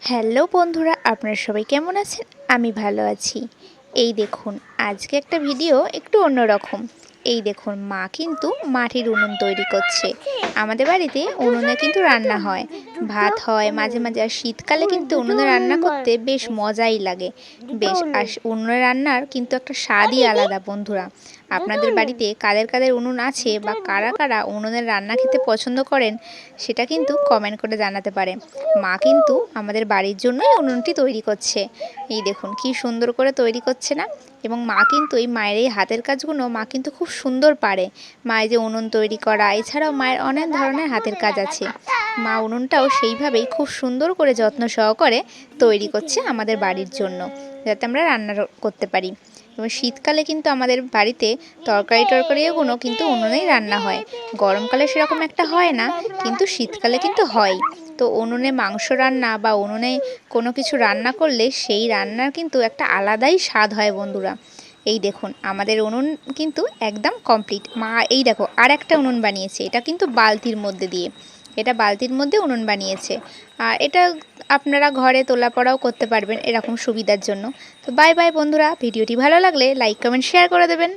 Hello বন্ধুরা, আপনারা সবাই কেমন আছেন? আমি ভালো আছি। এই দেখুন, আজকে একটা ভিডিও একটু অন্যরকম। এই দেখুন, মা কিন্তু মাটির উনুন তৈরি করছে। আমাদের বাড়িতে উনুনে কিন্তু রান্না হয়, ভাত হয় মাঝে মাঝে। আর শীতকালে কিন্তু উনুনে রান্না করতে বেশ মজাই লাগে। আর উনুনে রান্নার কিন্তু একটা স্বাদই আলাদা বন্ধুরা। আপনাদের বাড়িতে কাদের কাদের উনুন আছে বা কারা কারা উনুনের রান্না খেতে পছন্দ করেন, সেটা কিন্তু কমেন্ট করে জানাতে পারে। মা কিন্তু আমাদের বাড়ির জন্যই উনুনটি তৈরি করছে। এই দেখুন কি সুন্দর করে তৈরি করছে না? এবং মা কিন্তু এই মায়ের এই হাতের কাজগুলো মা কিন্তু খুব সুন্দর পারে। মায়ের যে উনুন তৈরি করা, এছাড়াও মায়ের অনেক ধরনের হাতের কাজ আছে। মা উনুনটাও সেইভাবেই খুব সুন্দর করে যত্ন সহকারে তৈরি করছে আমাদের বাড়ির জন্য, যাতে আমরা রান্না করতে পারি। এবং শীতকালে কিন্তু আমাদের বাড়িতে তরকারিগুলো কিন্তু উনুনেই রান্না হয়। গরমকালে সেরকম একটা হয় না, কিন্তু শীতকালে কিন্তু হয়। তো উনুনে মাংস রান্না বা উনুনে কোনো কিছু রান্না করলে সেই রান্নার কিন্তু একটা আলাদাই স্বাদ হয় বন্ধুরা। এই দেখুন, আমাদের উনুন কিন্তু একদম কমপ্লিট। মা এই দেখো আর একটা উনুন বানিয়েছে, এটা কিন্তু বালতির মধ্যে দিয়ে। এটা বালতির মধ্যে উনুন বানিয়েছে। আর এটা আপনারা ঘরে তোলা পড়াও করতে পারবেন এরকম সুবিধার জন্য। তো বাই বাই বন্ধুরা, ভিডিওটি ভালো লাগলে লাইক কমেন্ট শেয়ার করে দেবেন।